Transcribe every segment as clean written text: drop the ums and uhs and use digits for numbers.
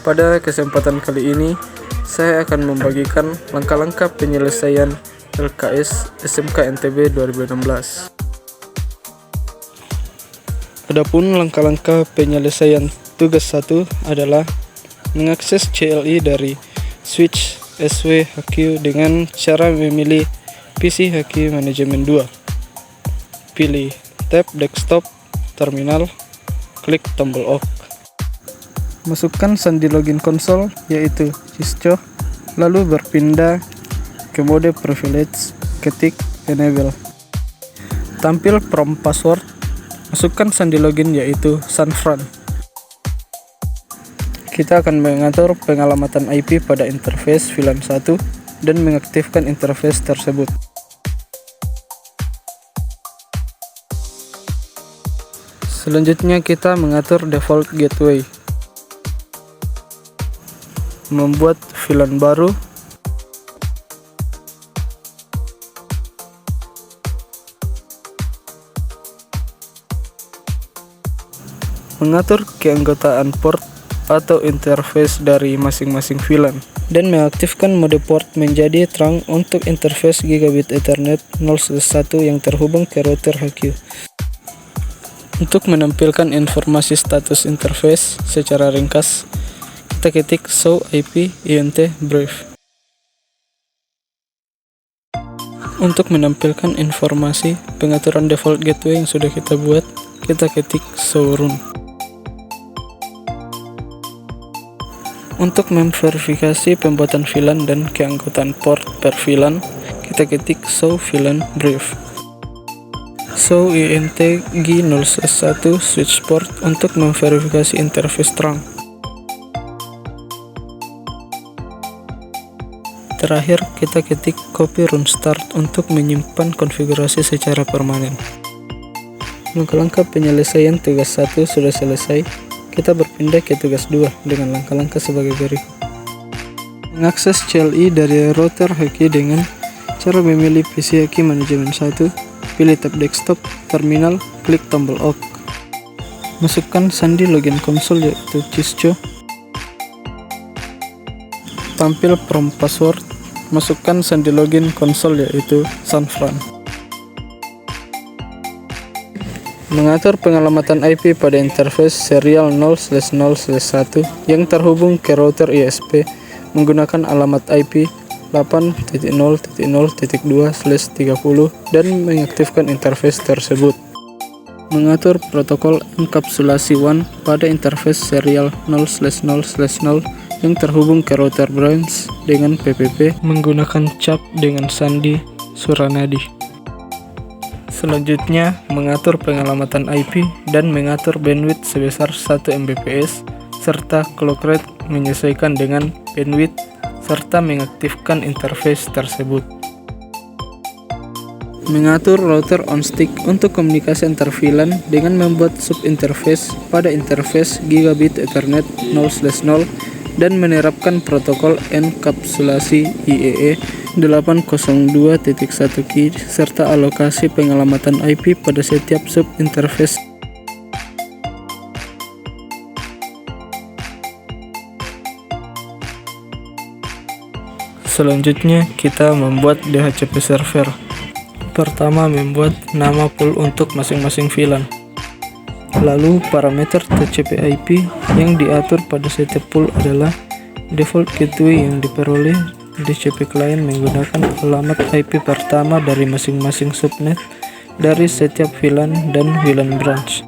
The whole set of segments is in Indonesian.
Pada kesempatan kali ini, saya akan membagikan langkah-langkah penyelesaian LKS SMK NTB 2016. Adapun langkah-langkah penyelesaian tugas 1 adalah mengakses CLI dari switch SW-HQ dengan cara memilih PC HQ Manajemen 2. Pilih tab desktop, terminal, klik tombol OK. Masukkan sandi login konsol yaitu cisco, lalu berpindah ke mode privilege, ketik enable. Tampil prompt password, masukkan sandi login yaitu Sanfran. Kita akan mengatur pengalamatan IP pada interface VLAN 1 dan mengaktifkan interface tersebut. Selanjutnya kita mengatur default gateway. Membuat VLAN baru. Mengatur keanggotaan port atau interface dari masing-masing VLAN dan mengaktifkan mode port menjadi terang untuk interface Gigabit Ethernet 0/1 yang terhubung ke router HQ. Untuk menampilkan informasi status interface secara ringkas, kita ketik show IP int brief. Untuk menampilkan informasi pengaturan default gateway yang sudah kita buat, kita ketik show run. Untuk memverifikasi pembuatan VLAN dan keanggotaan port per VLAN, kita ketik show VLAN brief. Show int G0/1 switch port untuk memverifikasi interface terang. Terakhir, kita ketik copy run start untuk menyimpan konfigurasi secara permanen. Langkah-langkah penyelesaian tugas 1 sudah selesai. Kita berpindah ke tugas 2 dengan langkah-langkah sebagai berikut. Mengakses CLI dari router HQ dengan cara memilih PC HQ Manajemen 1, pilih tab desktop, terminal, klik tombol OK. Masukkan sandi login konsol yaitu cisco. Tampil prompt password, masukkan sandi login konsol yaitu Sanfran. Mengatur pengalamatan IP pada interface serial 0/0/1 yang terhubung ke router ISP menggunakan alamat IP 8.0.0.2/30 dan mengaktifkan interface tersebut. Mengatur protokol enkapsulasi WAN pada interface serial 0/0/0 yang terhubung ke router branch dengan PPP menggunakan cap dengan sandi Suranadi. Selanjutnya, mengatur pengalamatan IP dan mengatur bandwidth sebesar 1 Mbps serta clock rate menyesuaikan dengan bandwidth serta mengaktifkan interface tersebut. Mengatur router on stick untuk komunikasi antar VLAN dengan membuat subinterface pada interface Gigabit Ethernet 0/0 dan menerapkan protokol enkapsulasi IEE 802.1 key serta alokasi pengalamatan IP pada setiap subinterface. Selanjutnya kita membuat DHCP server. Pertama, membuat nama pool untuk masing-masing VLAN. Lalu parameter TCP IP yang diatur pada setiap pool adalah default gateway yang diperoleh DHCP client menggunakan alamat IP pertama dari masing-masing subnet dari setiap VLAN dan VLAN branch.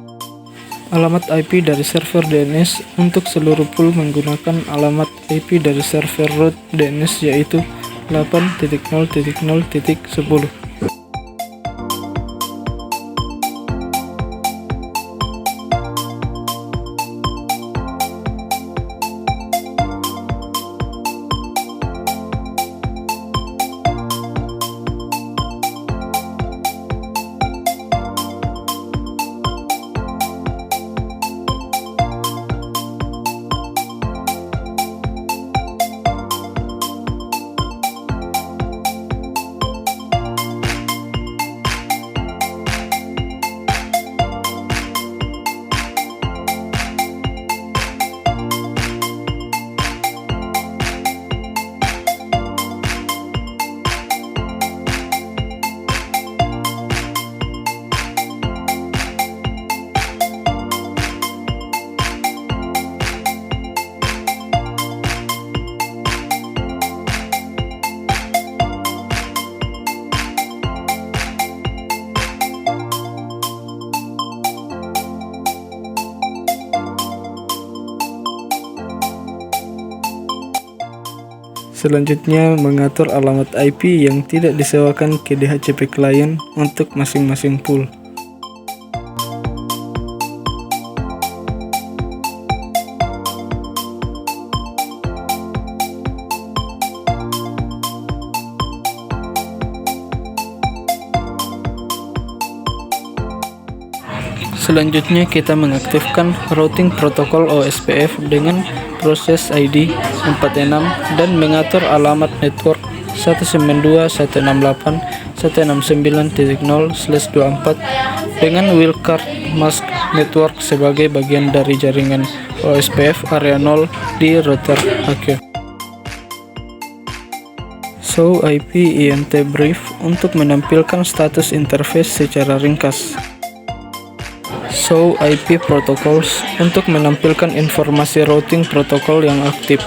Alamat IP dari server DNS untuk seluruh pool menggunakan alamat IP dari server root DNS yaitu 8.0.0.10. Selanjutnya, mengatur alamat IP yang tidak disewakan ke DHCP klien untuk masing-masing pool. Selanjutnya, kita mengaktifkan routing protokol OSPF dengan proses ID 46 dan mengatur alamat network 192.168.169.0/24 dengan wildcard mask network sebagai bagian dari jaringan OSPF area 0 di router HK. Show IP INT brief untuk menampilkan status interface secara ringkas. Show IP protocols untuk menampilkan informasi routing protokol yang aktif.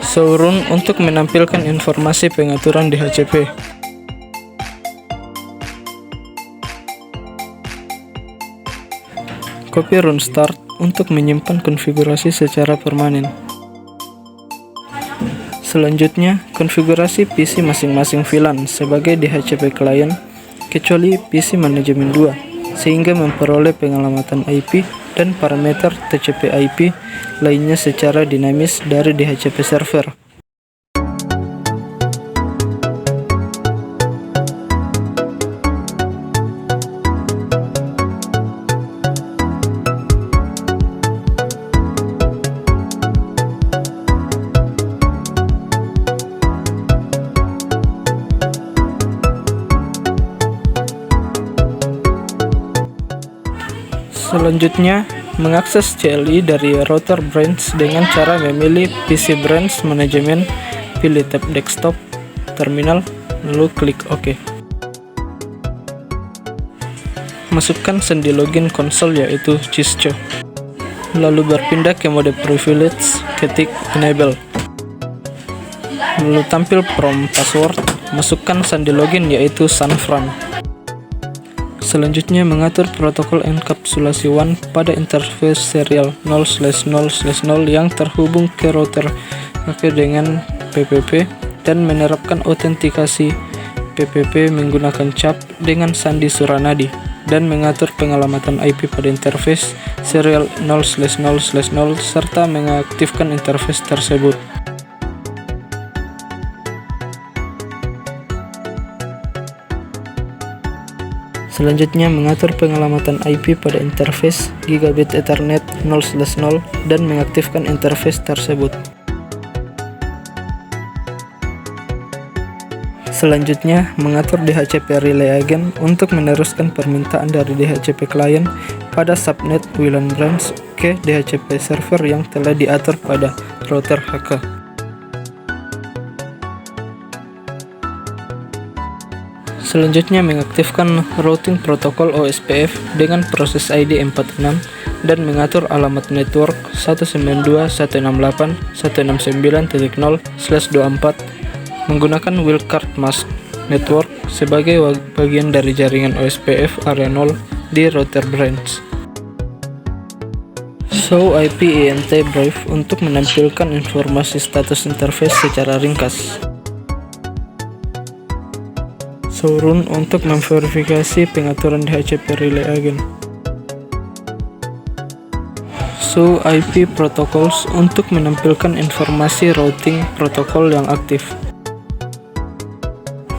Show run untuk menampilkan informasi pengaturan DHCP. Copy run start untuk menyimpan konfigurasi secara permanen. Selanjutnya, konfigurasi PC masing-masing VLAN sebagai DHCP klien, kecuali PC manajemen 2, sehingga memperoleh pengalamatan IP dan parameter TCP IP lainnya secara dinamis dari DHCP server. Selanjutnya, mengakses CLI dari router branch dengan cara memilih PC branch manajemen, pilih tab desktop, terminal, lalu klik OK. Masukkan sandi login konsol yaitu Cisco. Lalu berpindah ke mode privilege, ketik enable. Lalu tampil prompt password, masukkan sandi login yaitu Sanfran. Selanjutnya, mengatur protokol enkapsulasi WAN pada interface serial 0/0/0 yang terhubung ke router HK dengan PPP dan menerapkan autentikasi PPP menggunakan cap dengan sandi Suranadi dan mengatur pengalamatan IP pada interface serial 0/0/0 serta mengaktifkan interface tersebut. Selanjutnya, mengatur pengalamatan IP pada interface Gigabit Ethernet 0/0 dan mengaktifkan interface tersebut. Selanjutnya, mengatur DHCP relay agent untuk meneruskan permintaan dari DHCP klien pada subnet WLAN branch ke DHCP server yang telah diatur pada router HK. Selanjutnya, mengaktifkan routing protokol OSPF dengan proses ID 46 dan mengatur alamat network 192.168.169.0/24 menggunakan wildcard mask network sebagai bagian dari jaringan OSPF area 0 di router branch. Show IP INT brief untuk menampilkan informasi status interface secara ringkas. Show run untuk memverifikasi pengaturan DHCP relay agent. Show IP protocols untuk menampilkan informasi routing protokol yang aktif.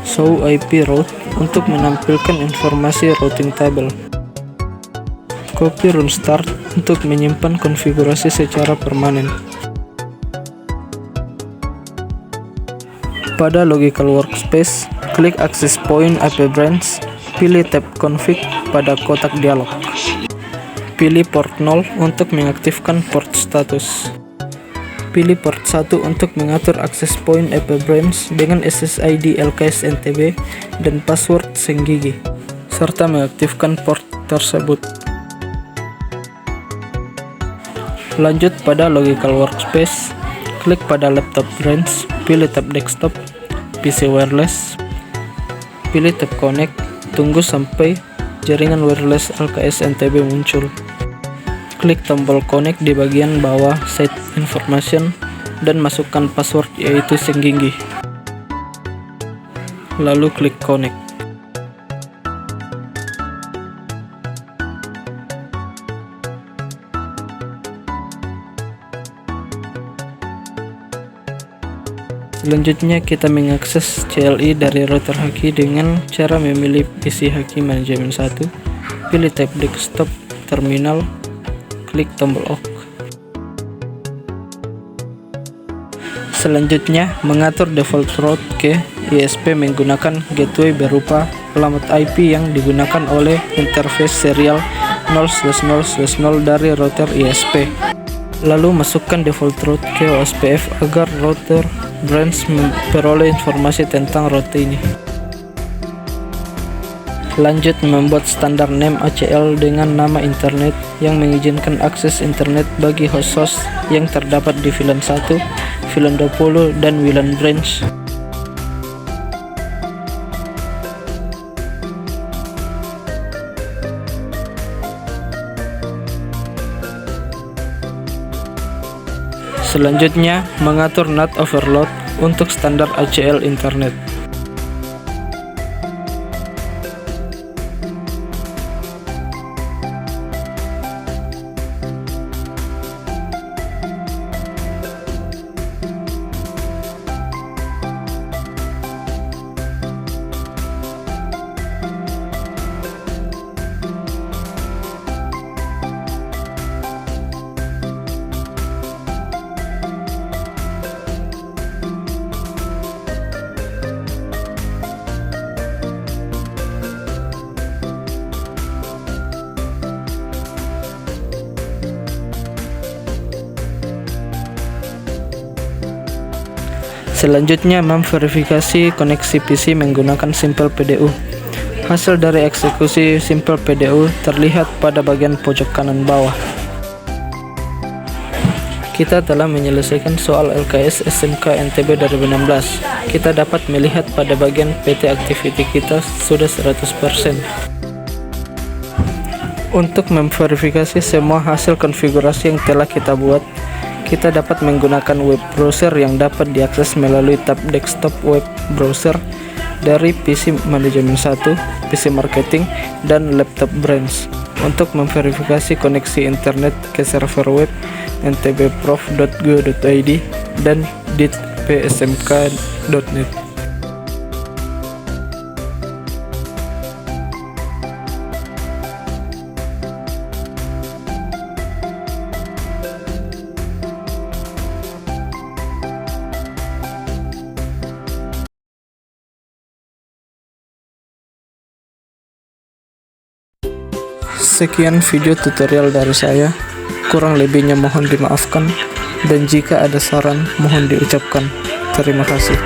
Show IP route untuk menampilkan informasi routing table. Copy run start untuk menyimpan konfigurasi secara permanen. Pada logical workspace, klik access point IP branch, pilih tab config pada kotak dialog. Pilih port 0 untuk mengaktifkan port status. Pilih port 1 untuk mengatur access point IP branch dengan SSID LKS NTB dan password senggigi, serta mengaktifkan port tersebut. Lanjut pada logical workspace, klik pada laptop branch, pilih tab desktop, PC wireless, pilih tab connect, tunggu sampai jaringan wireless LKS NTB muncul. Klik tombol connect di bagian bawah site information dan masukkan password yaitu Sengginggih. Lalu klik connect. Selanjutnya kita mengakses CLI dari router Haki dengan cara memilih PC Haki manajemen 1, pilih tab desktop terminal, klik tombol OK. Selanjutnya mengatur default route ke ISP menggunakan gateway berupa alamat IP yang digunakan oleh interface serial 0/0/0 dari router ISP. Lalu masukkan default route ke OSPF agar router branch memperoleh informasi tentang route ini. Lanjut membuat standar name ACL dengan nama internet yang mengizinkan akses internet bagi host-host yang terdapat di VLAN 1, VLAN 20, dan WLAN branch. Selanjutnya, mengatur NAT overload untuk standar ACL internet. Selanjutnya memverifikasi koneksi PC menggunakan Simple PDU. Hasil dari eksekusi Simple PDU terlihat pada bagian pojok kanan bawah. Kita telah menyelesaikan soal LKS SMK NTB 2016. Kita dapat melihat pada bagian PT activity kita sudah 100%. Untuk memverifikasi semua hasil konfigurasi yang telah kita buat, kita dapat menggunakan web browser yang dapat diakses melalui tab desktop web browser dari PC manajemen 1, PC marketing, dan laptop branch untuk memverifikasi koneksi internet ke server web ntbprof.go.id dan ditpsmk.net. Sekian video tutorial dari saya, kurang lebihnya mohon dimaafkan, dan jika ada saran mohon diucapkan. Terima kasih.